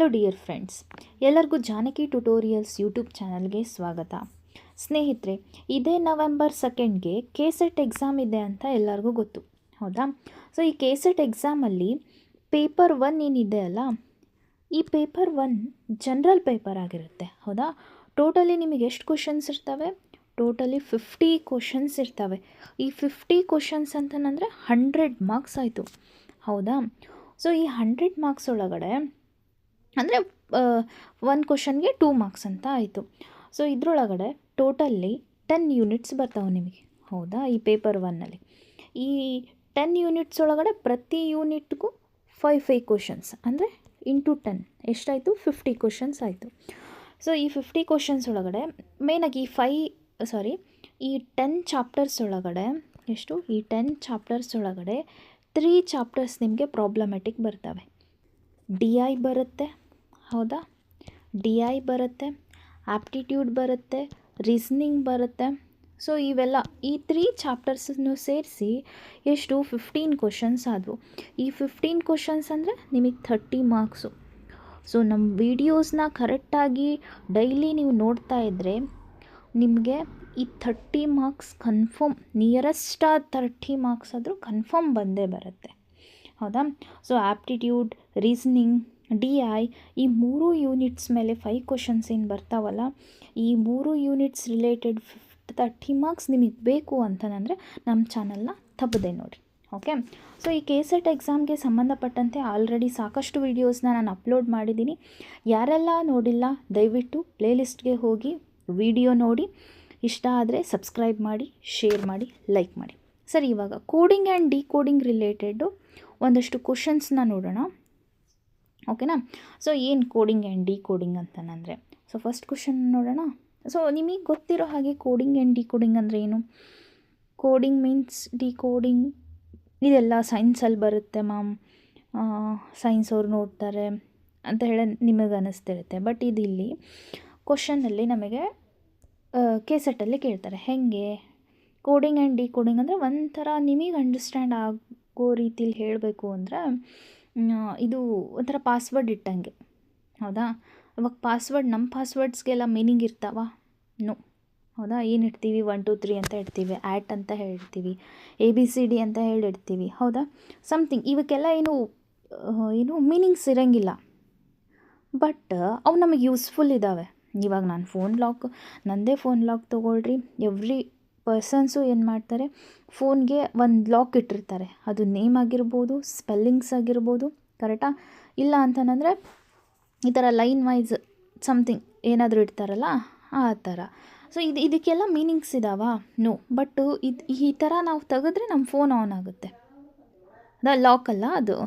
Hello dear friends, ಎಲ್ಲರಿಗೂ Janaki tutorials YouTube ಚಾನಲ್ಗೆ ಸ್ವಾಗತ. ಸ್ನೇಹಿತರೆ, ಇದೇ ನವೆಂಬರ್ 2ಗೆ ಕೆಸೆಟ್ ಎಕ್ಸಾಮ್ ಇದೆ ಅಂತ ಎಲ್ಲರಿಗೂ ಗೊತ್ತು, ಹೌದಾ? ಸೊ ಈ ಕೆಸೆಟ್ ಎಕ್ಸಾಮಲ್ಲಿ ಪೇಪರ್ 1 ಏನಿದೆ ಅಲ್ಲ, ಈ ಪೇಪರ್ 1 ಜನರಲ್ ಪೇಪರ್ ಆಗಿರುತ್ತೆ, ಹೌದಾ? ಟೋಟಲಿ ನಿಮಗೆ ಎಷ್ಟು ಕ್ವಶನ್ಸ್ ಇರ್ತವೆ? ಟೋಟಲಿ 50 ಕ್ವಶನ್ಸ್ ಇರ್ತವೆ. ಈ 50 ಕ್ವಶನ್ಸ್ ಅಂತಂದರೆ 100 ಮಾರ್ಕ್ಸ್ ಆಯಿತು, ಹೌದಾ? ಸೊ ಈ 100 ಮಾರ್ಕ್ಸ್ ಒಳಗಡೆ ಅಂದರೆ ಒಂದು ಕ್ವಶನ್ಗೆ 2 ಮಾರ್ಕ್ಸ್ ಅಂತ ಆಯಿತು. ಸೊ ಇದರೊಳಗಡೆ ಟೋಟಲ್ಲಿ 10 ಯೂನಿಟ್ಸ್ ಬರ್ತಾವೆ ನಿಮಗೆ, ಹೌದಾ? ಈ ಪೇಪರ್ 1ನಲ್ಲಿ ಈ 10 ಯೂನಿಟ್ಸ್ ಒಳಗಡೆ ಪ್ರತಿ ಯೂನಿಟ್ಗೂ 5 ಕ್ವಶನ್ಸ್, ಅಂದರೆ ಇಂಟು 10 ಎಷ್ಟಾಯಿತು? 50 ಕ್ವಶನ್ಸ್ ಆಯಿತು. ಸೊ ಈ 50 ಕ್ವಶನ್ಸ್ ಒಳಗಡೆ ಮೇಯ್ನಾಗಿ ಈ 10 ಚಾಪ್ಟರ್ಸ್ ಒಳಗಡೆ ಎಷ್ಟು? ಈ 10 ಚಾಪ್ಟರ್ಸ್ ಒಳಗಡೆ 3 ಚಾಪ್ಟರ್ಸ್ ನಿಮಗೆ ಪ್ರಾಬ್ಲಮೆಟಿಕ್ ಬರ್ತವೆ. DI ಬರುತ್ತೆ, ಹೌದಾ? DI ಬರುತ್ತೆ, ಆಪ್ಟಿಟ್ಯೂಡ್ ಬರುತ್ತೆ, ರೀಸನಿಂಗ್ ಬರುತ್ತೆ. ಸೊ ಇವೆಲ್ಲ ಈ 3 ಚಾಪ್ಟರ್ಸನ್ನು ಸೇರಿಸಿ ಎಷ್ಟು? 15 ಕ್ವಶನ್ಸ್ ಆದವು. ಈ 15 ಕ್ವಶನ್ಸ್ ಅಂದರೆ ನಿಮಗೆ 30 ಮಾರ್ಕ್ಸು. ಸೊ ನಮ್ಮ ವೀಡಿಯೋಸ್ನ ಕರೆಕ್ಟಾಗಿ ಡೈಲಿ ನೀವು ನೋಡ್ತಾ ಇದ್ದರೆ ನಿಮಗೆ ಈ 30 ಮಾರ್ಕ್ಸ್ ಕನ್ಫರ್ಮ್, ನಿಯರೆಸ್ಟ್ 30 ಮಾರ್ಕ್ಸ್ ಆದರೂ ಕನ್ಫರ್ಮ್ ಬಂದೇ ಬರುತ್ತೆ, ಹೌದಾ? ಸೊ ಆಪ್ಟಿಟ್ಯೂಡ್, ರೀಸನಿಂಗ್, DI ಈ 3 ಯೂನಿಟ್ಸ್ ಮೇಲೆ 5 ಕ್ವಶನ್ಸ್ ಏನು ಬರ್ತಾವಲ್ಲ, ಈ 3 ಯೂನಿಟ್ಸ್ ರಿಲೇಟೆಡ್ 30 ಮಾರ್ಕ್ಸ್ ನಿಮಗೆ ಬೇಕು ಅಂತಂದರೆ ನಮ್ಮ ಚಾನಲ್ನ ತಪ್ಪದೆ ನೋಡಿ, ಓಕೆ? ಸೊ ಈ ಕೆಸೆಟ್ ಎಕ್ಸಾಮ್ಗೆ ಸಂಬಂಧಪಟ್ಟಂತೆ ಆಲ್ರೆಡಿ ಸಾಕಷ್ಟು ವೀಡಿಯೋಸ್ನ ನಾನು ಅಪ್ಲೋಡ್ ಮಾಡಿದ್ದೀನಿ. ಯಾರೆಲ್ಲ ನೋಡಿಲ್ಲ ದಯವಿಟ್ಟು ಪ್ಲೇಲಿಸ್ಟ್ಗೆ ಹೋಗಿ ವಿಡಿಯೋ ನೋಡಿ, ಇಷ್ಟ ಆದರೆ ಸಬ್ಸ್ಕ್ರೈಬ್ ಮಾಡಿ, ಶೇರ್ ಮಾಡಿ, ಲೈಕ್ ಮಾಡಿ. ಸರಿ, ಇವಾಗ ಕೋಡಿಂಗ್ ಆ್ಯಂಡ್ ಡಿಕೋಡಿಂಗ್ ರಿಲೇಟೆಡು ಒಂದಷ್ಟು ಕ್ವಶನ್ಸ್ನ ನೋಡೋಣ, ಓಕೆನಾ? ಸೊ ಏನು ಕೋಡಿಂಗ್ ಆ್ಯಂಡ್ ಡಿಕೋಡಿಂಗ್ ಅಂತಂದರೆ, ಸೊ ಫಸ್ಟ್ ಕ್ವಶನ್ ನೋಡೋಣ. ಸೊ ನಿಮಗೆ ಗೊತ್ತಿರೋ ಹಾಗೆ ಕೋಡಿಂಗ್ ಆ್ಯಂಡ್ ಡಿಕೋಡಿಂಗ್ ಅಂದರೆ ಏನು? ಕೋಡಿಂಗ್ ಮೀನ್ಸ್ ಡಿಕೋಡಿಂಗ್, ಇದೆಲ್ಲ ಸೈನ್ಸಲ್ಲಿ ಬರುತ್ತೆ ಮ್ಯಾಮ್, ಸೈನ್ಸ್ ಅವ್ರು ನೋಡ್ತಾರೆ ಅಂತ ಹೇಳಿ ನಿಮಗೆ ಅನ್ನಿಸ್ತಿರುತ್ತೆ. ಬಟ್ ಇದಿಲ್ಲಿ ಕ್ವಶನಲ್ಲಿ ನಮಗೆ ಕೆಸೆಟ್ಟಲ್ಲಿ ಕೇಳ್ತಾರೆ. ಹೇಗೆ ಕೋಡಿಂಗ್ ಆ್ಯಂಡ್ ಡಿಕೋಡಿಂಗ್ ಅಂದರೆ ಒಂಥರ ನಿಮಗೆ ಅಂಡರ್ಸ್ಟ್ಯಾಂಡ್ ಆಗೋ ರೀತಿಲಿ ಹೇಳಬೇಕು ಅಂದರೆ, ಇದು ಒಂಥರ ಪಾಸ್ವರ್ಡ್ ಇಟ್ಟಂಗೆ, ಹೌದಾ? ಇವಾಗ ಪಾಸ್ವರ್ಡ್, ನಮ್ಮ ಪಾಸ್ವರ್ಡ್ಸ್ಗೆಲ್ಲ ಮೀನಿಂಗ್ ಇರ್ತಾವ? ನೋ, ಹೌದಾ? ಏನು ಇಡ್ತೀವಿ? 1 2 3 ಅಂತ ಇಡ್ತೀವಿ, ಆ್ಯಟ್ ಅಂತ ಹೇಳಿರ್ತೀವಿ, ABCD ಅಂತ ಹೇಳಿರ್ತೀವಿ, ಹೌದಾ? ಸಮಥಿಂಗ್ ಇವಕ್ಕೆಲ್ಲ ಏನು ಮೀನಿಂಗ್ಸ್ ಇರೋಂಗಿಲ್ಲ. ಬಟ್ ಅವು ನಮಗೆ ಯೂಸ್ಫುಲ್ ಇದ್ದಾವೆ. ಇವಾಗ ನಾನು ನನ್ನದೇ ಫೋನ್ ಲಾಕ್ ತೊಗೊಳ್ರಿ, ಎವ್ರಿ ಪರ್ಸನ್ಸು ಏನು ಮಾಡ್ತಾರೆ, ಫೋನ್ಗೆ ಒಂದು ಲಾಕ್ ಇಟ್ಟಿರ್ತಾರೆ. ಅದು ನೇಮ್ ಆಗಿರ್ಬೋದು, ಸ್ಪೆಲ್ಲಿಂಗ್ಸ್ ಆಗಿರ್ಬೋದು, ಕರೆಕ್ಟಾ? ಇಲ್ಲ ಅಂತಂದರೆ ಈ ಥರ ಲೈನ್ ವೈಸ್ ಸಮಥಿಂಗ್ ಏನಾದರೂ ಇಡ್ತಾರಲ್ಲ, ಆ ಥರ. ಸೊ ಇದಕ್ಕೆಲ್ಲ ಮೀನಿಂಗ್ಸ್ ಇದ್ದಾವಾ? ನೋ. ಬಟ್ ಈ ಥರ ನಾವು ತೆಗೆದ್ರೆ ನಮ್ಮ ಫೋನ್ ಆನ್ ಆಗುತ್ತೆ, ಲಾಕ್ ಅಲ್ಲ ಅದು.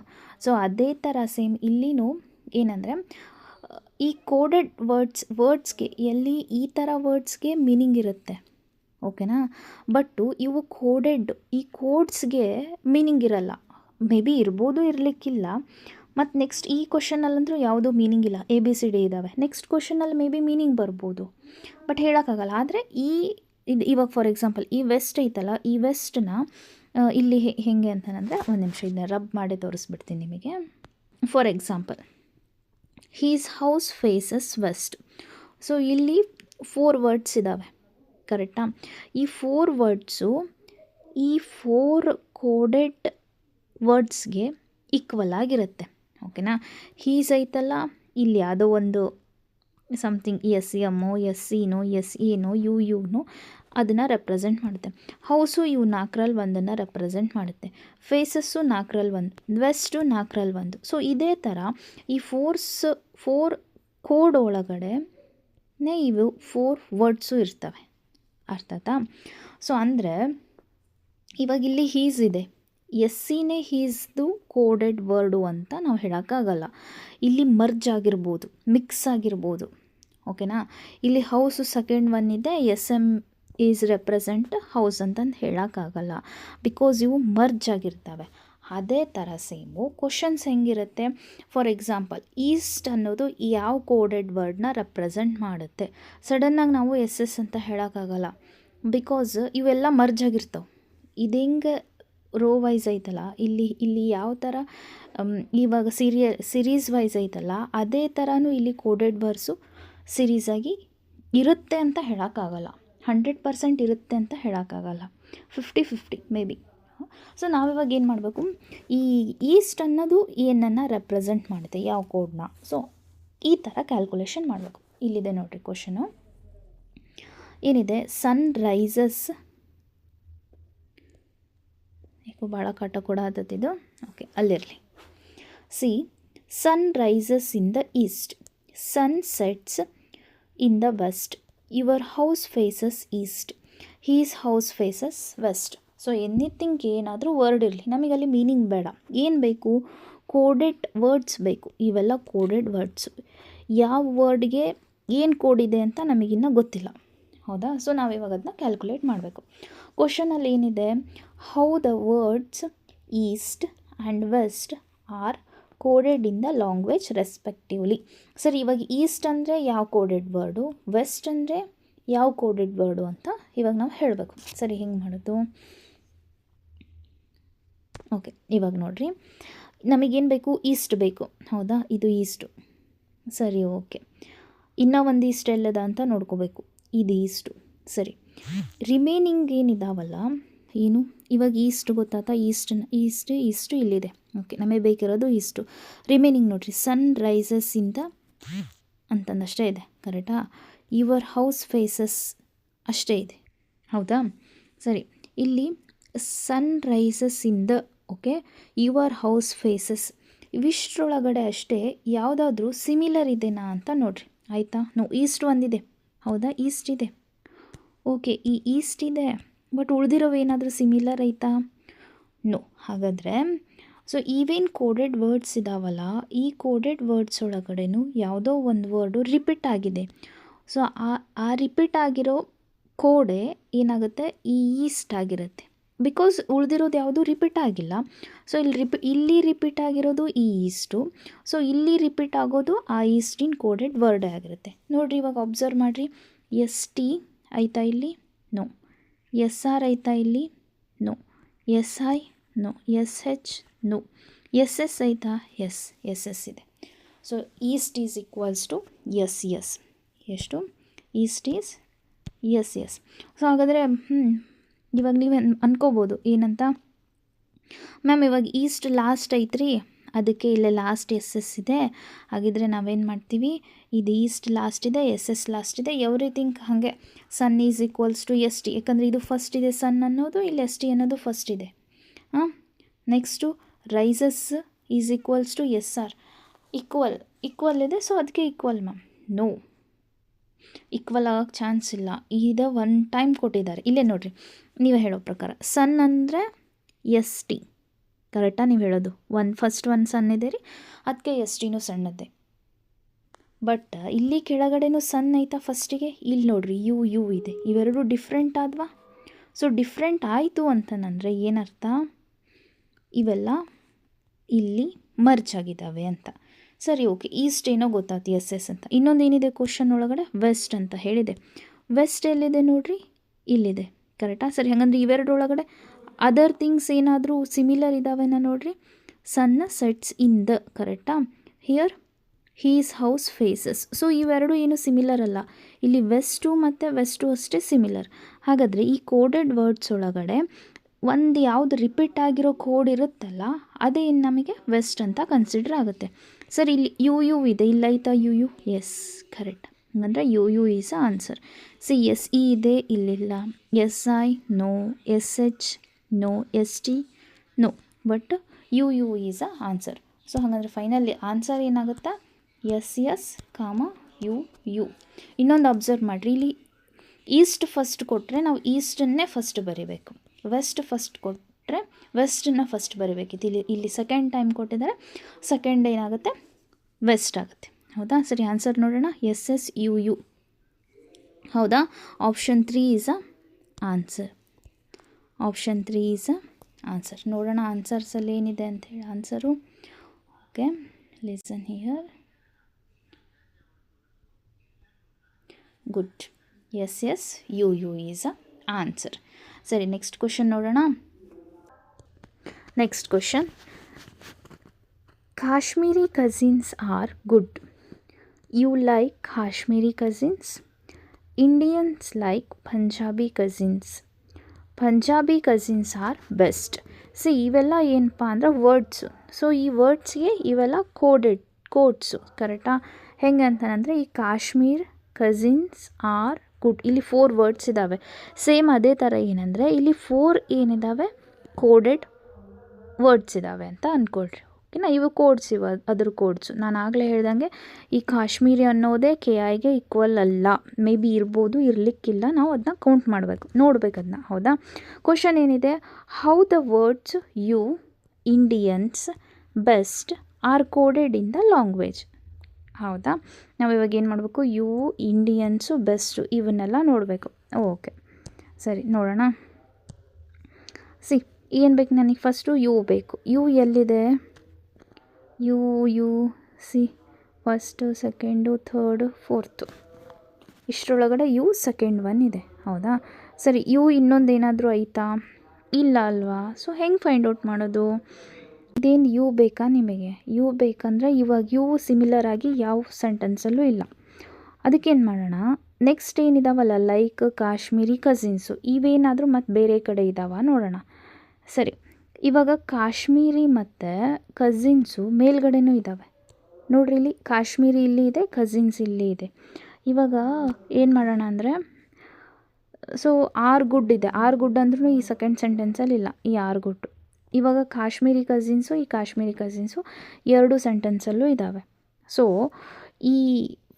ಸೊ ಅದೇ ಥರ ಸೇಮ್ ಇಲ್ಲಿನೂ ಏನಂದರೆ, ಈ ಕೋಡೆಡ್ ವರ್ಡ್ಸ್ಗೆ ಎಲ್ಲಿ ಈ ಥರ ವರ್ಡ್ಸ್ಗೆ ಮೀನಿಂಗ್ ಇರುತ್ತೆ, ಓಕೆನಾ? ಬಟ್ಟು ಇವು ಈ ಕೋಡ್ಸ್ಗೆ ಮೀನಿಂಗ್ ಇರಲ್ಲ. ಮೇ ಬಿ ಇರ್ಬೋದು, ಇರಲಿಕ್ಕಿಲ್ಲ. ಮತ್ತು ನೆಕ್ಸ್ಟ್ ಈ ಕ್ವಶನಲ್ಲಂದ್ರೂ ಯಾವುದೂ ಮೀನಿಂಗ್ ಇಲ್ಲ, ABCD ಇದ್ದಾವೆ. ನೆಕ್ಸ್ಟ್ ಕ್ವಶನಲ್ಲಿ ಮೇ ಬಿ ಮೀನಿಂಗ್ ಬರ್ಬೋದು, ಬಟ್ ಹೇಳೋಕ್ಕಾಗಲ್ಲ. ಆದರೆ ಇವಾಗ ಫಾರ್ ಎಕ್ಸಾಂಪಲ್ ಈ ವೆಸ್ಟ್ ಐತಲ್ಲ, ಈ ವೆಸ್ಟನ್ನ ಇಲ್ಲಿ ಹೇಗೆ ಅಂತಂದರೆ, ಒಂದು ನಿಮಿಷ ಇದನ್ನ ರಬ್ ಮಾಡಿ ತೋರಿಸ್ಬಿಡ್ತೀನಿ ನಿಮಗೆ. For example, his house faces west. So ಇಲ್ಲಿ 4 ವರ್ಡ್ಸ್ ಇದ್ದಾವೆ, ಕರೆಕ್ಟಾ? ಈ 4 ವರ್ಡ್ಸು ಈ 4 ಕೋಡೆಡ್ ವರ್ಡ್ಸ್ಗೆ ಈಕ್ವಲ್ ಆಗಿರುತ್ತೆ, ಓಕೆನಾ? ಹೀಸ್ ಐತಲ್ಲ, ಇಲ್ಲಿ ಯಾವುದೋ ಒಂದು ಸಮಥಿಂಗ್ SM, SCನೋ, SEನೋ, UUನೋ ಅದನ್ನು ರೆಪ್ರೆಸೆಂಟ್ ಮಾಡುತ್ತೆ. ಹೌಸು ಇವು 4ರಲ್ಲಿ ಒಂದನ್ನು ರೆಪ್ರೆಸೆಂಟ್ ಮಾಡುತ್ತೆ. ಫೇಸಸ್ಸು 4ರಲ್ಲಿ 1, ವೆಸ್ಟು 4ರಲ್ಲಿ 1. ಸೊ ಇದೇ ಥರ ಈ 4 ಕೋಡ್ ಒಳಗಡೆನೇ ಇವು 4 ವರ್ಡ್ಸು ಇರ್ತವೆ, ಅರ್ಥ ಆಯ್ತಾ? ಸೊ ಅಂದರೆ ಇವಾಗ ಇಲ್ಲಿ ಹೀಸ್ ಇದೆ, SCನೇ ಹೀಸ್ದು ಕೋಡೆಡ್ ವರ್ಡು ಅಂತ ನಾವು ಹೇಳೋಕ್ಕಾಗಲ್ಲ. ಇಲ್ಲಿ ಮರ್ಜ್ ಆಗಿರ್ಬೋದು, ಮಿಕ್ಸ್ ಆಗಿರ್ಬೋದು, ಓಕೆನಾ? ಇಲ್ಲಿ ಹೌಸು ಸೆಕೆಂಡ್ ಒನ್ ಇದೆ, SM ಈಸ್ ರೆಪ್ರೆಸೆಂಟ್ ಹೌಸ್ ಅಂತಂದು ಹೇಳೋಕ್ಕಾಗಲ್ಲ, ಬಿಕಾಸ್ ಇವು ಮರ್ಜ್ ಆಗಿರ್ತವೆ. ಅದೇ ಥರ ಸೇಮು ಕ್ವಶನ್ಸ್ ಹೆಂಗಿರುತ್ತೆ? ಫಾರ್ ಎಕ್ಸಾಂಪಲ್, ಈಸ್ಟ್ ಅನ್ನೋದು ಯಾವ ಕೋಡೆಡ್ ವರ್ಡ್ನ ರೆಪ್ರೆಸೆಂಟ್ ಮಾಡುತ್ತೆ? ಸಡನ್ನಾಗಿ ನಾವು SS ಅಂತ ಹೇಳೋಕ್ಕಾಗಲ್ಲ, ಬಿಕಾಸ್ ಇವೆಲ್ಲ ಮರ್ಜ್ ಆಗಿರ್ತವೆ. ಇದು ಹೆಂಗೆ ರೋ ವೈಸ್ ಐತಲ್ಲ, ಇಲ್ಲಿ ಯಾವ ಥರ ಇವಾಗ ಸಿರೀಸ್ ವೈಸ್ ಐತಲ್ಲ, ಅದೇ ಥರನೂ ಇಲ್ಲಿ ಕೋಡೆಡ್ ವರ್ಡ್ಸು ಸಿರೀಸಾಗಿ ಇರುತ್ತೆ ಅಂತ ಹೇಳೋಕ್ಕಾಗಲ್ಲ. 100% ಇರುತ್ತೆ ಅಂತ ಹೇಳೋಕ್ಕಾಗಲ್ಲ. 50-50 ಮೇ ಬಿ. ಸೊ ನಾವಿವಾಗ ಏನು ಮಾಡಬೇಕು, ಈ ಈಸ್ಟ್ ಅನ್ನೋದು ಏನನ್ನು ರೆಪ್ರೆಸೆಂಟ್ ಮಾಡುತ್ತೆ, ಯಾವ ಕೋಡ್ನ. ಸೊ ಈ ಥರ ಕ್ಯಾಲ್ಕುಲೇಷನ್ ಮಾಡಬೇಕು. ಇಲ್ಲಿದೆ ನೋಡಿರಿ ಕ್ವಶನು ಏನಿದೆ, ಸನ್ ರೈಸಸ್, ಈಗ ಭಾಳ ಕಾಟ ಕೂಡ ಆದತ್ತಿದು, ಓಕೆ ಅಲ್ಲಿರಲಿ. See, sun rises in the east, sun sets in the west, your house faces east, his house faces west. So anything ಏನಾದರೂ ವರ್ಡ್ ಇರಲಿ, ನಮಗಲ್ಲಿ ಮೀನಿಂಗ್ ಬೇಡ, ಏನು ಬೇಕು, ಕೋಡೆಡ್ ವರ್ಡ್ಸ್ ಬೇಕು. ಇವೆಲ್ಲ ಕೋಡೆಡ್ ವರ್ಡ್ಸ್, ಯಾವ ವರ್ಡ್ಗೆ ಏನು ಕೋಡ್ ಇದೆ ಅಂತ ನಮಗಿನ್ನೂ ಗೊತ್ತಿಲ್ಲ, ಹೌದಾ. ಸೊ ನಾವಿವಾಗ ಅದನ್ನ ಕ್ಯಾಲ್ಕುಲೇಟ್ ಮಾಡಬೇಕು. ಕ್ವಶನಲ್ಲಿ ಏನಿದೆ, how the words east and west are coded in the language respectively. ಸರಿ, ಇವಾಗ ಈಸ್ಟ್ ಅಂದರೆ ಯಾವ ಕೋಡೆಡ್ ವರ್ಡು, ವೆಸ್ಟ್ ಅಂದರೆ ಯಾವ ಕೋಡೆಡ್ ವರ್ಡು ಅಂತ ಇವಾಗ ನಾವು ಹೇಳಬೇಕು. ಸರಿ, ಹೆಂಗೆ ಮಾಡೋದು? ಓಕೆ, ಇವಾಗ ನೋಡಿರಿ, ನಮಗೇನು ಬೇಕು, ಈಸ್ಟ್ ಬೇಕು, ಹೌದಾ. ಇದು ಈಸ್ಟು, ಸರಿ, ಓಕೆ. ಇನ್ನೂ ಒಂದು ಈಸ್ಟ್ ಎಲ್ಲದ ಅಂತ ನೋಡ್ಕೋಬೇಕು, ಇದು ಈಸ್ಟು. ಸರಿ, ರಿಮೈನಿಂಗ್ ಏನಿದಾವಲ್ಲ, ಏನು ಇವಾಗ ಈಸ್ಟ್ ಗೊತ್ತಾತಾ, ಈಸ್ಟು ಇಲ್ಲಿದೆ. ಓಕೆ, ನಮಗೆ ಬೇಕಿರೋದು ಈಸ್ಟು. ರಿಮೈನಿಂಗ್ ನೋಡಿರಿ, ಸನ್ ರೈಸಸ್ ಇಂದ ಅಂತಂದಷ್ಟೇ ಇದೆ, ಕರೆಕ್ಟಾ. ಯುವರ್ ಹೌಸ್ ಫೇಸಸ್ ಅಷ್ಟೇ ಇದೆ, ಹೌದಾ. ಸರಿ, ಇಲ್ಲಿ ಸನ್ ರೈಸಸ್ ಇಂದ, ಓಕೆ, ಯುವರ್ ಹೌಸ್ ಫೇಸಸ್, ಇವಿಷ್ಟರೊಳಗಡೆ ಅಷ್ಟೇ ಯಾವುದಾದ್ರೂ ಸಿಮಿಲರ್ ಇದೆನಾ ಅಂತ ನೋಡಿರಿ, ಆಯಿತಾ. ಈಸ್ಟ್ ಒಂದಿದೆ, ಹೌದಾ, ಈಸ್ಟ್ ಇದೆ, ಓಕೆ, ಈ ಈಸ್ಟ್ ಇದೆ, ಬಟ್ ಉಳಿದಿರೋವು ಏನಾದರೂ ಸಿಮಿಲರ್ ಐತಾ? ನೋ. ಹಾಗಾದರೆ ಸೊ ಈವೇನು ಕೋಡೆಡ್ ವರ್ಡ್ಸ್ ಇದಾವಲ್ಲ, ಈ ಕೋಡೆಡ್ ವರ್ಡ್ಸ್ ಒಳಗಡೆನೂ ಯಾವುದೋ ಒಂದು ವರ್ಡು ರಿಪೀಟ್ ಆಗಿದೆ. ಸೊ ಆ ರಿಪೀಟ್ ಆಗಿರೋ ಕೋಡೆ ಏನಾಗುತ್ತೆ, ಈ ಈಸ್ಟ್ ಆಗಿರುತ್ತೆ. ಬಿಕಾಸ್ ಉಳಿದಿರೋದು ಯಾವುದು ರಿಪೀಟ್ ಆಗಿಲ್ಲ. ಸೊ ಇಲ್ಲಿ ರಿಪೀಟ್ ಆಗಿರೋದು ಈ ಈಸ್ಟು. ಸೊ ಇಲ್ಲಿ ರಿಪೀಟ್ ಆಗೋದು ಆ ಈಸ್ಟಿನ ಕೋಡೆಡ್ ವರ್ಡೇ ಆಗಿರುತ್ತೆ. ನೋಡಿರಿ, ಇವಾಗ ಅಬ್ಸರ್ವ್ ಮಾಡಿರಿ, ಎಸ್ ಟಿ ಆಯಿತಾ ಇಲ್ಲಿ? ನೋ. ಎಸ್ ಆರ್ ಆಯಿತಾ ಇಲ್ಲಿ? No. S I? No. S H? No. S S ಆಯಿತಾ? ಎಸ್, ಎಸ್ ಎಸ್ ಇದೆ. So east is equals to S S. ಎಷ್ಟು? East is S S. So ಹಾಗಾದರೆ ಇವಾಗ ನೀವೇ ಅನ್ಕೋಬೋದು ಏನಂತ, ಮ್ಯಾಮ್ ಇವಾಗ ಈಸ್ಟ್ ಲಾಸ್ಟ್ ಐತ್ರಿ, ಅದಕ್ಕೆ ಇಲ್ಲೇ ಲಾಸ್ಟ್ ಎಸ್ ಎಸ್ ಇದೆ. ಹಾಗಿದ್ರೆ ನಾವೇನು ಮಾಡ್ತೀವಿ, ಇದು ಈಸ್ಟ್ ಲಾಸ್ಟ್ ಇದೆ, ಎಸ್ ಎಸ್ ಲಾಸ್ಟ್ ಇದೆ, ಎವ್ರಿಥಿಂಗ್ ಹಾಗೆ. Sun is equals to S T, ಯಾಕಂದರೆ ಇದು ಫಸ್ಟ್ ಇದೆ ಸನ್ ಅನ್ನೋದು, ಇಲ್ಲಿ ಎಸ್ ಟಿ ಅನ್ನೋದು ಫಸ್ಟ್ ಇದೆ. Next rises is equals to S R, equal ಇದೆ, ಸೊ ಅದಕ್ಕೆ ಈಕ್ವಲ್ ಮ್ಯಾಮ್. ನೋ, ಈಕ್ವಲ್ ಆಗೋಕ್ಕೆ ಚಾನ್ಸ್ ಇಲ್ಲ, ಇದು ಒನ್ ಟೈಮ್ ಕೊಟ್ಟಿದ್ದಾರೆ. ಇಲ್ಲೇ ನೋಡಿರಿ, ನೀವೇ ಹೇಳೋ ಪ್ರಕಾರ ಸನ್ ಅಂದರೆ ಎಸ್ ಟಿ, ಕರೆಕ್ಟಾಗಿ ನೀವು ಹೇಳೋದು. ಫಸ್ಟ್ ಒಂದು ಸನ್ ಇದೆ ರೀ, ಅದಕ್ಕೆ ಎಸ್ ಟಿನೂ ಸಣ್ಣದೆ. ಬಟ್ ಇಲ್ಲಿ ಕೆಳಗಡೆನೂ ಸನ್ ಐತಾ ಫಸ್ಟಿಗೆ, ಇಲ್ಲಿ ನೋಡಿರಿ ಯು ಇದೆ, ಇವೆರಡು ಡಿಫ್ರೆಂಟ್ ಆದ್ವಾ. ಸೊ ಡಿಫ್ರೆಂಟ್ ಆಯಿತು ಅಂತಂದರೆ ಏನರ್ಥ, ಇವೆಲ್ಲ ಇಲ್ಲಿ ಮರ್ಜ್ ಆಗಿದ್ದಾವೆ ಅಂತ. ಸರಿ, ಓಕೆ, ಈಸ್ಟ್ ಏನೋ ಗೊತ್ತಾಯ್ತು, ಎಸ್ ಎಸ್ ಅಂತ. ಇನ್ನೊಂದು ಏನಿದೆ ಕ್ವಶನ್ ಒಳಗಡೆ, ವೆಸ್ಟ್ ಅಂತ ಹೇಳಿದೆ. ವೆಸ್ಟ್ ಎಲ್ಲಿದೆ ನೋಡಿರಿ, ಇಲ್ಲಿದೆ, ಕರೆಕ್ಟಾ. ಸರಿ, ಹಾಗಂದ್ರೆ ಇವೆರಡರೊಳಗಡೆ ಅದರ್ ಥಿಂಗ್ಸ್ ಏನಾದರೂ ಸಿಮಿಲರ್ ಇದ್ದಾವೆನ ನೋಡಿರಿ. ಸನ್ ಸೆಟ್ಸ್ ಇನ್ ದ, ಕರೆಕ್ಟಾ. Here his house faces. So ಇವೆರಡು ಏನು ಸಿಮಿಲರ್ ಅಲ್ಲ, ಇಲ್ಲಿ ವೆಸ್ಟು ಮತ್ತು ವೆಸ್ಟು ಅಷ್ಟೇ ಸಿಮಿಲರ್. ಹಾಗಾದರೆ ಈ ಕೋಡೆಡ್ ವರ್ಡ್ಸ್ ಒಳಗಡೆ ಒಂದು ಯಾವುದು ರಿಪೀಟ್ ಆಗಿರೋ ಕೋಡ್ ಇರುತ್ತಲ್ಲ, ಅದೇ ನಮಗೆ ವೆಸ್ಟ್ ಅಂತ ಕನ್ಸಿಡರ್ ಆಗುತ್ತೆ. ಸರ್, ಇಲ್ಲಿ ಯು ಇದೆ, ಇಲ್ಲೈತಾ ಯು? Yes, correct. ಅಂದರೆ U is a answer. See, S E ಇದೆ, ಇಲ್ಲಿಲ್ಲ. S I? No. S H? No. S T? No. But U is a answer. So ಹಾಗಾದರೆ ಫೈನಲಿ ಆನ್ಸರ್ ಏನಾಗುತ್ತಾ, ಎಸ್ ಎಸ್ ಕಾಮ ಯು. ಇನ್ನೊಂದು observe ಮಾಡಿರಿ, ಇಲ್ಲಿ east first ಕೊಟ್ಟರೆ ನಾವು ಈಸ್ಟನ್ನೇ ಫಸ್ಟ್ ಬರೀಬೇಕು, ವೆಸ್ಟ್ ಫಸ್ಟ್ ಕೊಟ್ಟರೆ ವೆಸ್ಟನ್ನು ಫಸ್ಟ್ ಬರೀಬೇಕಿತ್ತು. ಇಲ್ಲಿ ಸೆಕೆಂಡ್ ಟೈಮ್ ಕೊಟ್ಟಿದ್ದಾರೆ, ಸೆಕೆಂಡ್ ಏನಾಗುತ್ತೆ, ವೆಸ್ಟ್ ಆಗುತ್ತೆ, ಹೌದಾ. ಸರಿ, ಆನ್ಸರ್ ನೋಡೋಣ. S S U. ಹೌದಾ. Option 3 is a answer. Option 3 is a answer. ನೋಡೋಣ ಆನ್ಸರ್ಸಲ್ಲಿ ಏನಿದೆ ಅಂಥೇಳಿ. Answer, okay, listen here. Good. S U is a answer. ಸರಿ, ನೆಕ್ಸ್ಟ್ ಕ್ವಶನ್ ನೋಡೋಣ. Next question. Kashmiri cousins are good. You like Kashmiri cousins. Indians like Punjabi cousins. Punjabi cousins are best. ಇವೆಲ್ಲ ಏನಪ್ಪ ಅಂದ್ರೆ words. So ಈ ವರ್ಡ್ಸ್ಗೆ ಇವೆಲ್ಲ ಕೋಡ್ಸು ಕರೆಕ್ಟಾ? ಹೆಂಗೆ ಅಂತಂದರೆ ಈ ಕಾಶ್ಮೀರ್ ಕಸಿನ್ಸ್ ಆರ್ ಗುಡ್, ಇಲ್ಲಿ 4 ವರ್ಡ್ಸ್ ಇದ್ದಾವೆ. ಸೇಮ್ ಅದೇ ಥರ ಏನಂದರೆ ಇಲ್ಲಿ 4 ಏನಿದ್ದಾವೆ ಕೋಡೆಡ್ ವರ್ಡ್ಸ್ ಇದ್ದಾವೆ ಅಂತ ಅಂದ್ಕೊಳ್ರಿ. ಓಕೆನಾ? ಇವು ಕೋಡ್ಸ್ ಅದ್ರ ಕೋಡ್ಸು. ನಾನು ಆಗಲೇ ಹೇಳ್ದಂಗೆ ಈ ಕಾಶ್ಮೀರಿ ಅನ್ನೋದೇ KIಗೆ ಈಕ್ವಲ್ ಅಲ್ಲ. ಮೇ ಬಿ ಇರ್ಬೋದು, ಇರಲಿಕ್ಕಿಲ್ಲ. ನಾವು ಅದನ್ನ ಕೌಂಟ್ ಮಾಡಬೇಕು, ನೋಡ್ಬೇಕು ಅದನ್ನ. ಹೌದಾ? ಕ್ವಶನ್ ಏನಿದೆ, how the words U, Indians, best are coded in the language. ಹೌದಾ? ನಾವು ಇವಾಗ ಏನು ಮಾಡಬೇಕು, ಯು, ಇಂಡಿಯನ್ಸು, ಬೆಸ್ಟು ಇವನ್ನೆಲ್ಲ ನೋಡಬೇಕು. ಓಕೆ, ಸರಿ ನೋಡೋಣ. ಏನು ಬೇಕು ನನಗೆ? ಫಸ್ಟು ಯು ಬೇಕು. ಯು ಎಲ್ಲಿದೆ? U first, second, third, fourth, ಇಷ್ಟರೊಳಗಡೆ ಯು ಸೆಕೆಂಡ್ ಒನ್ ಇದೆ. ಹೌದಾ? ಸರಿ, ಯು ಇನ್ನೊಂದೇನಾದರೂ ಐತಾ? ಇಲ್ಲ ಅಲ್ವಾ? ಸೊ ಹೆಂಗೆ ಫೈಂಡ್ ಔಟ್ ಮಾಡೋದು? ಇದೇನು ಯು ಬೇಕಾ ನಿಮಗೆ? ಯು ಬೇಕಂದರೆ ಇವಾಗ ಯು ಸಿಮಿಲರ್ ಆಗಿ ಯಾವ ಸೆಂಟೆನ್ಸಲ್ಲೂ ಇಲ್ಲ. ಅದಕ್ಕೇನು ಮಾಡೋಣ, ನೆಕ್ಸ್ಟ್ ಏನಿದಾವಲ್ಲ ಲೈಕ್ ಕಾಶ್ಮೀರಿ ಕಸಿನ್ಸು, ಇವೇನಾದರೂ ಮತ್ತು ಬೇರೆ ಕಡೆ ಇದ್ದಾವ ನೋಡೋಣ. ಸರಿ, ಇವಾಗ ಕಾಶ್ಮೀರಿ ಮತ್ತು ಕಸಿನ್ಸು ಮೇಲ್ಗಡೆನೂ ಇದ್ದಾವೆ ನೋಡ್ರಿ. ಇಲ್ಲಿ ಕಾಶ್ಮೀರಿ ಇಲ್ಲಿ ಇದೆ, ಕಸಿನ್ಸ್ ಇಲ್ಲಿ ಇದೆ. ಇವಾಗ ಏನು ಮಾಡೋಣ ಅಂದರೆ, ಸೊ ಆರ್ ಗುಡ್ ಇದೆ. ಆರ್ ಗುಡ್ ಅಂದ್ರೂ ಈ ಸೆಕೆಂಡ್ ಸೆಂಟೆನ್ಸಲ್ಲಿ ಇಲ್ಲ ಈ ಆರ್ ಗುಡ್. ಇವಾಗ ಕಾಶ್ಮೀರಿ ಕಸಿನ್ಸು, ಈ ಕಾಶ್ಮೀರಿ ಕಸಿನ್ಸು 2 ಸೆಂಟೆನ್ಸಲ್ಲೂ ಇದ್ದಾವೆ. ಸೊ ಈ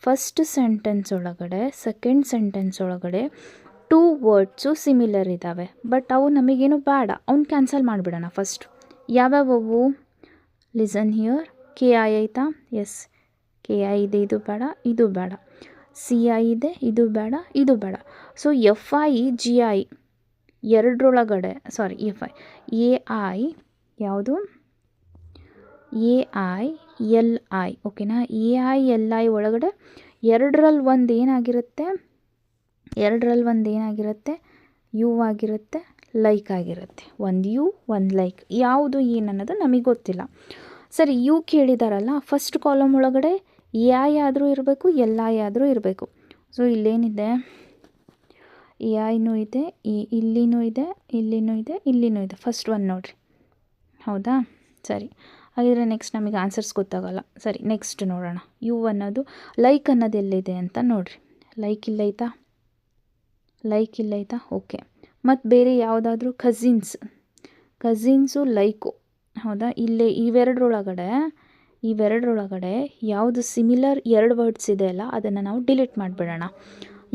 ಫಸ್ಟ್ ಸೆಂಟೆನ್ಸ್ ಒಳಗಡೆ, ಸೆಕೆಂಡ್ ಸೆಂಟೆನ್ಸ್ ಒಳಗಡೆ 2 ವರ್ಡ್ಸು ಸಿಮಿಲರ್ ಇದ್ದಾವೆ. ಬಟ್ ಅವು ನಮಗೇನು ಬೇಡ, ಅವ್ನು ಕ್ಯಾನ್ಸಲ್ ಮಾಡಿಬಿಡೋಣ ಫಸ್ಟು. ಯಾವ್ಯಾವವು? Listen here. KI ಆಯಿತಾ? ಎಸ್, KI ಇದೆ, ಇದು ಬೇಡ, ಇದು ಬೇಡ. CI ಇದೆ, ಇದು ಬೇಡ, ಇದು ಬೇಡ. ಸೊ FI GI ಎರಡರೊಳಗಡೆ, ಸಾರಿ FI AI ಯಾವುದು? AI LI. ಓಕೆನಾ? AI LI ಒಳಗಡೆ ಎರಡರಲ್ಲಿ ಒಂದು ಏನಾಗಿರುತ್ತೆ? ಯು ಆಗಿರುತ್ತೆ, ಲೈಕ್ ಆಗಿರುತ್ತೆ. ಒಂದು ಯು, ಒಂದು ಲೈಕ್. ಯಾವುದು ಏನು ಅನ್ನೋದು ನಮಗೆ ಗೊತ್ತಿಲ್ಲ. ಸರಿ, ಯು ಕೇಳಿದಾರಲ್ಲ, ಫಸ್ಟ್ ಕಾಲಮ್ ಒಳಗಡೆ AI ಆದರೂ ಇರಬೇಕು, LI ಆದರೂ ಇರಬೇಕು. ಸೊ ಇಲ್ಲೇನಿದೆ? AIನೂ ಇದೆ, ಇಲ್ಲಿನೂ ಇದೆ, ಇಲ್ಲಿನೂ ಇದೆ, ಇಲ್ಲಿನೂ ಇದೆ. ಫಸ್ಟ್ ಒನ್ ನೋಡಿರಿ. ಹೌದಾ? ಸರಿ, ಹಾಗಿದ್ರೆ ನೆಕ್ಸ್ಟ್ ನಮಗೆ ಆನ್ಸರ್ಸ್ ಗೊತ್ತಾಗಲ್ಲ. ಸರಿ, ನೆಕ್ಸ್ಟ್ ನೋಡೋಣ. ಯು ಅನ್ನೋದು ಲೈಕ್ ಅನ್ನೋದು ಎಲ್ಲಿದೆ ಅಂತ ನೋಡಿರಿ. ಲೈಕ್ ಇಲ್ಲೈತಾ? ಓಕೆ. ಮತ್ತು ಬೇರೆ ಯಾವುದಾದ್ರೂ ಕಸಿನ್ಸು ಲೈಕು. ಹೌದಾ? ಇಲ್ಲೇ ಇವೆರಡರೊಳಗಡೆ ಯಾವುದು ಸಿಮಿಲರ್ 2 ವರ್ಡ್ಸ್ ಇದೆ ಅಲ್ಲ, ಅದನ್ನು ನಾವು ಡಿಲೀಟ್ ಮಾಡಿಬಿಡೋಣ.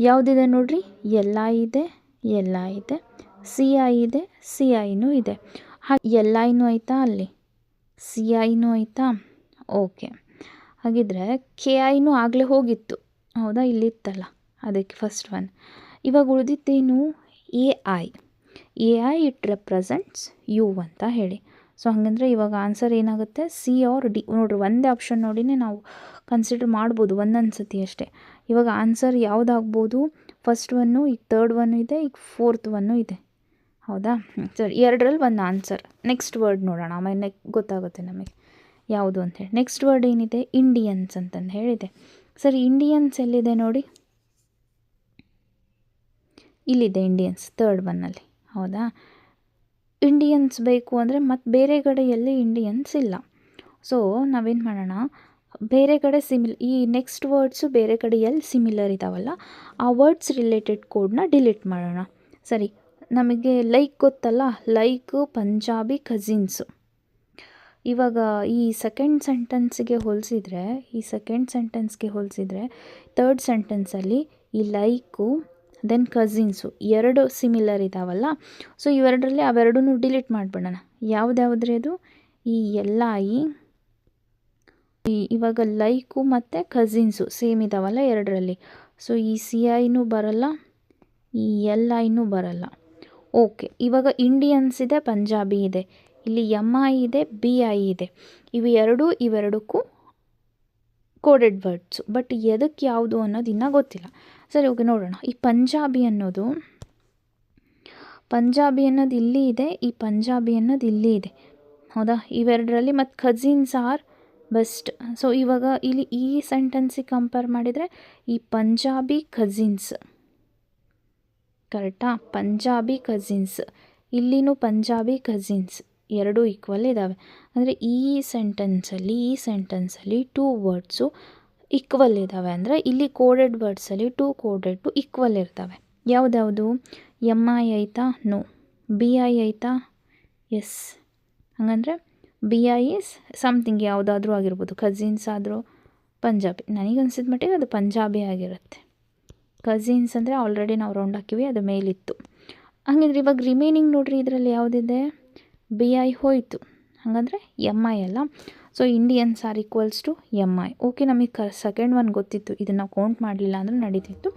ಯಾವುದಿದೆ ನೋಡಿರಿ? LI ಇದೆ, CI ಇದೆ, CIನೂ ಇದೆ. LIನೂ ಆಯಿತಾ? ಅಲ್ಲಿ CIನೂ ಆಯಿತಾ? ಓಕೆ. ಹಾಗಿದ್ರೆ KIನೂ ಆಗಲೇ ಹೋಗಿತ್ತು. ಹೌದಾ? ಇಲ್ಲಿತ್ತಲ್ಲ, ಅದಕ್ಕೆ ಫಸ್ಟ್ ಒನ್. ಇವಾಗ ಉಳಿದಿದ್ದೇನು? AI ಇಟ್ ರೆಪ್ರೆಸೆಂಟ್ಸ್ ಯು ಅಂತ ಹೇಳಿ. ಸೊ ಹಾಗಂದರೆ ಇವಾಗ ಆನ್ಸರ್ ಏನಾಗುತ್ತೆ? C or D. ನೋಡಿರಿ, ಒಂದೇ ಆಪ್ಷನ್ ನೋಡಿನೇ ನಾವು ಕನ್ಸಿಡರ್ ಮಾಡ್ಬೋದು, ಒಂದೊಂದು ಸತಿ ಅಷ್ಟೇ. ಇವಾಗ ಆನ್ಸರ್ ಯಾವುದಾಗ್ಬೋದು? ಫಸ್ಟ್ ಒನ್ನು, ಈಗ ಥರ್ಡ್ ಒನ್ನು ಇದೆ, ಈಗ ಫೋರ್ತ್ ಒನ್ನು ಇದೆ. ಹೌದಾ? ಸರಿ, 2ರಲ್ಲಿ ಒಂದು ಆನ್ಸರ್. ನೆಕ್ಸ್ಟ್ ವರ್ಡ್ ನೋಡೋಣ, ಆಮೇಲೆ ಗೊತ್ತಾಗುತ್ತೆ ನಮಗೆ ಯಾವುದು ಅಂಥೇಳಿ. ನೆಕ್ಸ್ಟ್ ವರ್ಡ್ ಏನಿದೆ? ಇಂಡಿಯನ್ಸ್ ಅಂತಂದು ಹೇಳಿದೆ. ಸರಿ, ಇಂಡಿಯನ್ಸ್ ಎಲ್ಲಿದೆ ನೋಡಿ? ಇಲ್ಲಿದೆ ಇಂಡಿಯನ್ಸ್, ಥರ್ಡ್ ಒನ್ನಲ್ಲಿ. ಹೌದಾ? ಇಂಡಿಯನ್ಸ್ ಬೇಕು ಅಂದರೆ ಮತ್ತು ಬೇರೆ ಕಡೆ ಎಲ್ಲಿ ಇಂಡಿಯನ್ಸ್ ಇಲ್ಲ. ಸೊ ನಾವೇನು ಮಾಡೋಣ, ಬೇರೆ ಕಡೆ ಈ ನೆಕ್ಸ್ಟ್ ವರ್ಡ್ಸು ಬೇರೆ ಕಡೆ ಎಲ್ಲಿ ಸಿಮಿಲರ್ ಇದ್ದಾವಲ್ಲ, ಆ ವರ್ಡ್ಸ್ ರಿಲೇಟೆಡ್ ಕೋಡ್ನ ಡಿಲೀಟ್ ಮಾಡೋಣ. ಸರಿ, ನಮಗೆ ಲೈಕ್ ಗೊತ್ತಲ್ಲ, ಲೈಕ್ ಪಂಜಾಬಿ ಕಸಿನ್ಸು. ಇವಾಗ ಈ ಸೆಕೆಂಡ್ ಸೆಂಟೆನ್ಸ್ಗೆ ಹೋಲಿಸಿದ್ರೆ ಥರ್ಡ್ ಸೆಂಟೆನ್ಸಲ್ಲಿ ಈ ಲೈಕು ದೆನ್ ಕಸಿನ್ಸು 2 ಸಿಮಿಲರ್ ಇದ್ದಾವಲ್ಲ. ಸೊ ಇವೆರಡರಲ್ಲಿ ಅವೆರಡೂ ಡಿಲೀಟ್ ಮಾಡಿಬಿಡೋಣ. ಯಾವುದ್ಯಾವುದ್ರಿ ಅದು? ಈ LI, ಇವಾಗ ಲೈಕು ಮತ್ತು ಕಸಿನ್ಸು ಸೇಮ್ ಇದ್ದಾವಲ್ಲ 2ರಲ್ಲಿ. ಸೊ ಈ CIನೂ ಬರಲ್ಲ, ಈ LIನೂ ಬರಲ್ಲ. ಓಕೆ, ಇವಾಗ ಇಂಡಿಯನ್ಸ್ ಇದೆ, ಪಂಜಾಬಿ ಇದೆ, ಇಲ್ಲಿ MI ಇದೆ, BI ಇದೆ. ಇವೆರಡಕ್ಕೂ ಕೋಡೆಡ್ ವರ್ಡ್ಸು. ಬಟ್ ಎದಕ್ಕೆ ಯಾವುದು ಅನ್ನೋದು ಇನ್ನೂ ಗೊತ್ತಿಲ್ಲ. ಸರಿ, ಓಕೆ, ನೋಡೋಣ. ಈ ಪಂಜಾಬಿ ಅನ್ನೋದು ಇಲ್ಲಿ ಇದೆ, ಈ ಪಂಜಾಬಿ ಅನ್ನೋದು ಇಲ್ಲಿ ಇದೆ. ಹೌದಾ? ಇವೆರಡರಲ್ಲಿ ಮತ್ತು ಕಝಿನ್ಸ್ ಆರ್ ಬೆಸ್ಟ್. ಸೊ ಇವಾಗ ಇಲ್ಲಿ ಈ ಸೆಂಟೆನ್ಸಿಗೆ ಕಂಪೇರ್ ಮಾಡಿದರೆ ಈ ಪಂಜಾಬಿ ಕಝಿನ್ಸ್, ಕರೆಕ್ಟಾ? ಪಂಜಾಬಿ ಕಝಿನ್ಸ್, ಇಲ್ಲಿನೂ ಪಂಜಾಬಿ ಕಝಿನ್ಸ್ ಎರಡೂ ಈಕ್ವಲ್ ಇದ್ದಾವೆ. ಅಂದರೆ ಈ ಸೆಂಟೆನ್ಸಲ್ಲಿ 2 ವರ್ಡ್ಸು ಈಕ್ವಲ್ ಇದ್ದಾವೆ. ಅಂದರೆ ಇಲ್ಲಿ ಕೋಡೆಡ್ ವರ್ಡ್ಸಲ್ಲಿ 2 ಕೋಡೆಡ್ ಈಕ್ವಲ್ ಇರ್ತವೆ. ಯಾವುದ್ಯಾವುದು? ಎಮ್ ಐ ಐತಾ? ನೋ. ಬಿ ಐ ಐತಾ? ಎಸ್. ಹಾಗಂದರೆ ಬಿ ಐ ಇಸ್ ಸಮಥಿಂಗ್ ಯಾವುದಾದ್ರೂ ಆಗಿರ್ಬೋದು, ಕಝಿನ್ಸ್ ಆದರೂ ಪಂಜಾಬಿ. ನನಗನ್ಸಿದ ಮಟ್ಟಿಗೆ ಅದು ಪಂಜಾಬಿ ಆಗಿರುತ್ತೆ. ಕಝಿನ್ಸ್ ಅಂದರೆ ಆಲ್ರೆಡಿ ನಾವು ರೌಂಡ್ ಹಾಕಿವಿ, ಅದು ಮೇಲಿತ್ತು. ಹಾಗಿದ್ರೆ ಇವಾಗ ರಿಮೈನಿಂಗ್ ನೋಡ್ರಿ, ಇದರಲ್ಲಿ ಯಾವುದಿದೆ? ಬಿ ಐ ಹೋಯಿತು, ಹಾಗಂದರೆ ಎಮ್ ಐ ಅಲ್ಲ. So Indians are equals to M I. Okay, ನಮಗೆ ಸೆಕೆಂಡ್ ಒನ್ ಗೊತ್ತಿತ್ತು, ಇದನ್ನು ನಾವು ಕೌಂಟ್ ಮಾಡಲಿಲ್ಲ ಅಂದರೆ ನಡೀತಿತ್ತು.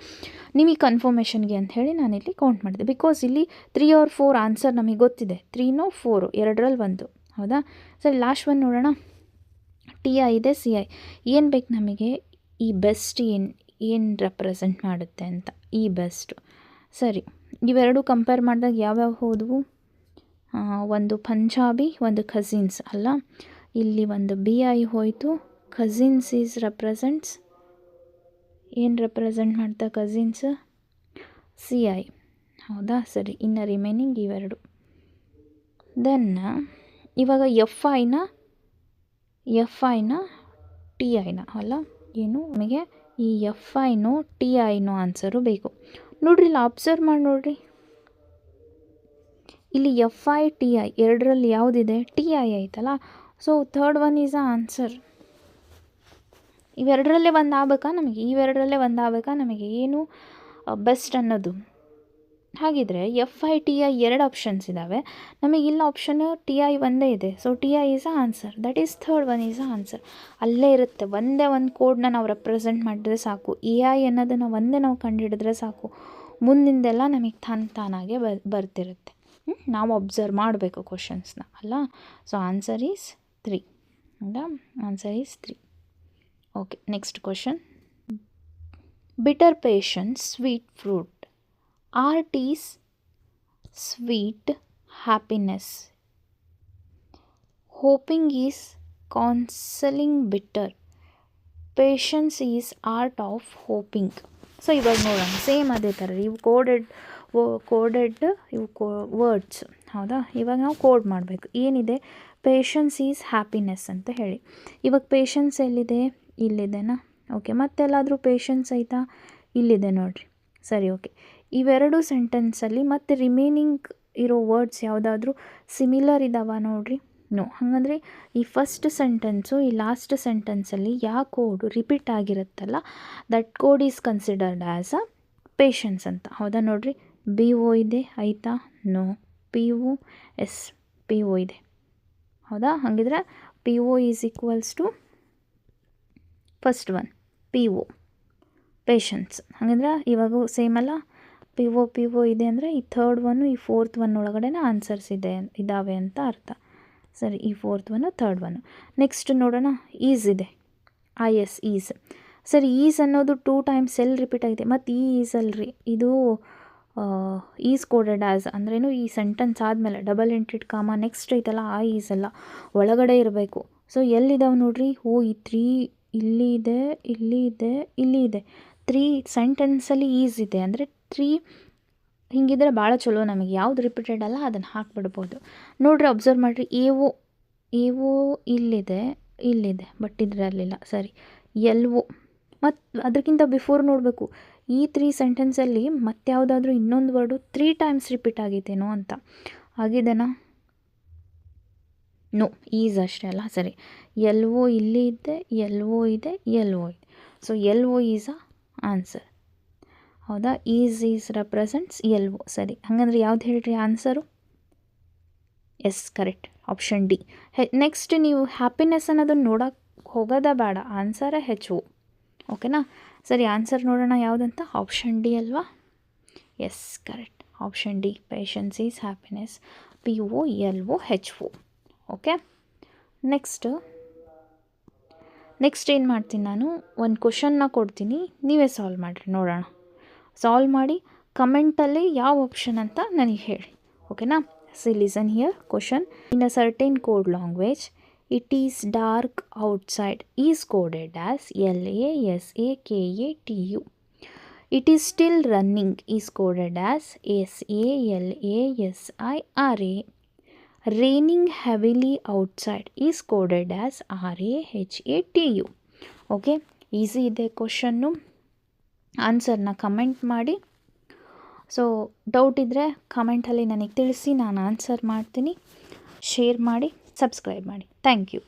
ನಿಮಗೆ ಕನ್ಫರ್ಮೇಷನ್ಗೆ ಅಂತ ಹೇಳಿ ನಾನಿಲ್ಲಿ ಕೌಂಟ್ ಮಾಡಿದೆ. ಬಿಕಾಸ್ ಇಲ್ಲಿ 3 or 4 ಆನ್ಸರ್ ನಮಗೆ ಗೊತ್ತಿದೆ. 3ನೋ 4 ಎರಡರಲ್ಲಿ ಒಂದು, ಹೌದಾ? ಸರಿ, ಲಾಸ್ಟ್ ಒನ್ ನೋಡೋಣ. ಟಿ ಐ ಇದೆ, ಸಿ ಐ. ಏನು ಬೇಕು ನಮಗೆ? ಈ ಬೆಸ್ಟ್ ಏನು ರೆಪ್ರೆಸೆಂಟ್ ಮಾಡುತ್ತೆ ಅಂತ. ಈ ಬೆಸ್ಟು. ಸರಿ, ಇವೆರಡು ಕಂಪೇರ್ ಮಾಡಿದಾಗ ಯಾವ್ಯಾವ ಹೋದವು? ಒಂದು ಪಂಜಾಬಿ, ಒಂದು ಕಝಿನ್ಸ್ ಅಲ್ಲ. ಇಲ್ಲಿ ಒಂದು ಬಿ ಐ ಹೋಯಿತು. ಕಝಿನ್ಸ್ ಈಸ್ ರೆಪ್ರೆಸೆಂಟ್ಸ್, ಏನು ರೆಪ್ರೆಸೆಂಟ್ ಮಾಡ್ತಾ ಕಝಿನ್ಸ್? ಸಿ ಐ, ಹೌದಾ? ಸರಿ, ಇನ್ನು ರಿಮೈನಿಂಗ್ ಇವೆರಡು. ದೆನ್ ಇವಾಗ ಎಫ್ ಐನ ಟಿ ಐನ ಅಲ್ಲ, ಏನು ನಮಗೆ ಈ F I know T I know answer ಬೇಕು. ನೋಡ್ರಿ, ಇಲ್ಲಿ ಅಬ್ಸರ್ವ್ ಮಾಡಿ ನೋಡ್ರಿ, ಇಲ್ಲಿ ಎಫ್ ಐ ಟಿ ಐ ಎರಡರಲ್ಲಿ ಯಾವುದಿದೆ? ಟಿ ಐ ಐತಲ್ಲ. So third one is a answer. ಇವೆರಡರಲ್ಲೇ ಒಂದು ಆಗಬೇಕಾ ನಮಗೆ? ಏನು ಬೆಸ್ಟ್ ಅನ್ನೋದು? ಹಾಗಿದ್ರೆ F I T I 2 options ಇದ್ದಾವೆ. ನಮಗೆ ಇಲ್ಲ ಆಪ್ಷನ್ ಟಿ ಐ ಒಂದೇ ಇದೆ. So T I is a answer. That is third one is a answer. ಅಲ್ಲೇ ಇರುತ್ತೆ. ಒಂದೇ ಒಂದು ಕೋಡ್ನ ನಾವು ರೆಪ್ರೆಸೆಂಟ್ ಮಾಡಿದ್ರೆ ಸಾಕು. ಎ ಐ ಅನ್ನೋದನ್ನು ಒಂದೇ ನಾವು ಕಂಡುಹಿಡಿದ್ರೆ ಸಾಕು. ಮುಂದಿಂದೆಲ್ಲ ನಮಗೆ ತಾನಾಗೆ ಬರ್ತಿರುತ್ತೆ. ನಾವು ಅಬ್ಸರ್ವ್ ಮಾಡಬೇಕು ಕ್ವಶನ್ಸ್ನ, ಅಲ್ಲ? So answer is 3. ಹೌದಾ? Answer is 3. Okay, next question. Bitter patience, sweet fruit. Art is sweet happiness. Hoping is counseling bitter. Patience is art of hoping. So ಇವಾಗ ನೋಡೋಣ, ಸೇಮ್ ಅದೇ ಥರ ಇವು ಕೋಡೆಡ್ ಇವು ವರ್ಡ್ಸ್, ಹೌದಾ? ಇವಾಗ ನಾವು ಕೋಡ್ ಮಾಡಬೇಕು. ಏನಿದೆ? ಪೇಷನ್ಸ್ ಈಸ್ ಹ್ಯಾಪಿನೆಸ್ ಅಂತ ಹೇಳಿ. ಇವಾಗ ಪೇಷನ್ಸ್ ಎಲ್ಲಿದೆ? ಇಲ್ಲಿದೆನಾ? ಓಕೆ, ಮತ್ತೆಲ್ಲಾದರೂ ಪೇಷನ್ಸ್ ಐತಾ? ಇಲ್ಲಿದೆ ನೋಡಿರಿ. ಸರಿ, ಓಕೆ. ಇವೆರಡು ಸೆಂಟೆನ್ಸಲ್ಲಿ ಮತ್ತು ರಿಮೈನಿಂಗ್ ಇರೋ ವರ್ಡ್ಸ್ ಯಾವುದಾದ್ರೂ ಸಿಮಿಲರ್ ಇದ್ದಾವ ನೋಡಿರಿ? ನೋ. ಹಾಗಂದರೆ ಈ ಫಸ್ಟ್ ಸೆಂಟೆನ್ಸು ಈ ಲಾಸ್ಟ್ ಸೆಂಟೆನ್ಸಲ್ಲಿ ಯಾವ ಕೋಡು ರಿಪೀಟ್ ಆಗಿರುತ್ತಲ್ಲ, that code is considered as a patience ಅಂತ. ಹೌದಾ? ನೋಡಿರಿ, ಬಿ ಒ ಇದೆ, ಆಯಿತಾ? No. P O, yes, P O ಇದೆ. ಹೌದಾ? ಹಾಗಿದ್ರೆ P O is equals to first one P O, patience. ಹಾಗಂದ್ರೆ ಇವಾಗ ಸೇಮ್ ಅಲ್ಲ, ಪಿ ಒ ಇದೆ ಅಂದರೆ ಈ ಥರ್ಡ್ ಒನ್ನು ಈ ಫೋರ್ತ್ ಒನ್ ಒಳಗಡೆನೇ ಆನ್ಸರ್ಸ್ ಇದ್ದಾವೆ ಅಂತ ಅರ್ಥ. ಸರಿ, ಈ fourth one third one. Next ನೋಡೋಣ, ಈಸ್ ಇದೆ, ಎಸ್, ಈಸ್. ಸರಿ, ಈಸ್ ಅನ್ನೋದು 2 ಟೈಮ್ಸ್ ಎಲ್ಲಿ ರಿಪೀಟ್ ಆಗಿದೆ? ಮತ್ತು ಈ ಈಸ್ ಅಲ್ರಿ, ಇದು ಈಸ್ ಕೋಡೆಡ್ ಆ್ಯಸ್ ಅಂದ್ರೇನು? ಈ ಸೆಂಟೆನ್ಸ್ ಆದಮೇಲೆ ಡಬಲ್ ಇಂಟೆಡ್ ಕಾಮ ನೆಕ್ಸ್ಟ್ ಐತಲ್ಲ, ಆ ಈಸ್ ಅಲ್ಲ, ಒಳಗಡೆ ಇರಬೇಕು. ಸೊ ಎಲ್ಲಿದ್ದಾವೆ ನೋಡ್ರಿ? ಈ 3 ಇಲ್ಲಿ ಇದೆ, ಇಲ್ಲಿ ಇದೆ, ಇಲ್ಲಿ ಇದೆ. 3 ಸೆಂಟೆನ್ಸಲ್ಲಿ ಈಸ್ ಇದೆ ಅಂದರೆ 3 ಹಿಂಗಿದ್ರೆ ಭಾಳ ಚಲೋ. ನಮಗೆ ಯಾವ್ದು ರಿಪೀಟೆಡ್ ಅಲ್ಲ ಅದನ್ನು ಹಾಕ್ಬಿಡ್ಬೋದು. ನೋಡ್ರಿ, ಅಬ್ಸರ್ವ್ ಮಾಡಿರಿ, ಎ ಒ ಇಲ್ಲಿದೆ ಬಟ್ ಇದರಲ್ಲಿಲ್ಲ. ಸರಿ, ಎಲ್ ಒ ಮತ್ತು ಅದಕ್ಕಿಂತ ಬಿಫೋರ್ ನೋಡಬೇಕು, ಈ 3 ಸೆಂಟೆನ್ಸಲ್ಲಿ ಮತ್ಯಾವುದಾದ್ರೂ ಇನ್ನೊಂದು ವರ್ಡು 3 ಟೈಮ್ಸ್ ರಿಪೀಟ್ ಆಗಿತ್ತೇನೋ ಅಂತ. ಆಗಿದೆನಾ? ನೋ, ಈಸ್ ಅಷ್ಟೇ ಅಲ್ಲ. ಸರಿ, ಎಲ್ ಒ ಇಲ್ಲಿ ಇದೆ, ಎಲ್ ಒ ಇದೆ. So L O is a answer. ಹೌದಾ? Is represents L O. ಸರಿ, ಹಾಗಂದ್ರೆ ಯಾವ್ದು ಹೇಳ್ರಿ ಆನ್ಸರು? Yes, correct, option D. Next ನೀವು ಹ್ಯಾಪಿನೆಸ್ ಅನ್ನೋದನ್ನು ನೋಡೋಕೆ ಹೋಗೋದೇ ಬೇಡ, ಆನ್ಸರೇ ಹೆಚ್ ಒ. ಓಕೆನಾ? ಸರಿ, ಆನ್ಸರ್ ನೋಡೋಣ ಯಾವುದಂತ. ಆಪ್ಷನ್ ಡಿ ಅಲ್ವಾ? Yes, correct, option D. Patience is happiness, P O L O H O. Okay, next ಏನು ಮಾಡ್ತೀನಿ ನಾನು, ಒಂದು ಕ್ವಶನ್ನ ಕೊಡ್ತೀನಿ, ನೀವೇ ಸಾಲ್ವ್ ಮಾಡಿರಿ ನೋಡೋಣ. ಸಾಲ್ವ್ ಮಾಡಿ ಕಮೆಂಟಲ್ಲಿ ಯಾವ ಆಪ್ಷನ್ ಅಂತ ನನಗೆ ಹೇಳಿ. ಓಕೆನಾ? So listen here, question. In a certain code language, it is dark outside is coded as LASAKATU. It is still running is coded as SALASIRA. Raining heavily outside is coded as RAHATU. Okay, easy ಇದೆ question. ಆನ್ಸರ್ನ comment ಮಾಡಿ. So doubt ಇದ್ದರೆ ಕಮೆಂಟಲ್ಲಿ ನನಗೆ ತಿಳಿಸಿ, ನಾನು answer ಮಾಡ್ತೀನಿ. Share ಮಾಡಿ, subscribe ಮಾಡಿ. Thank you.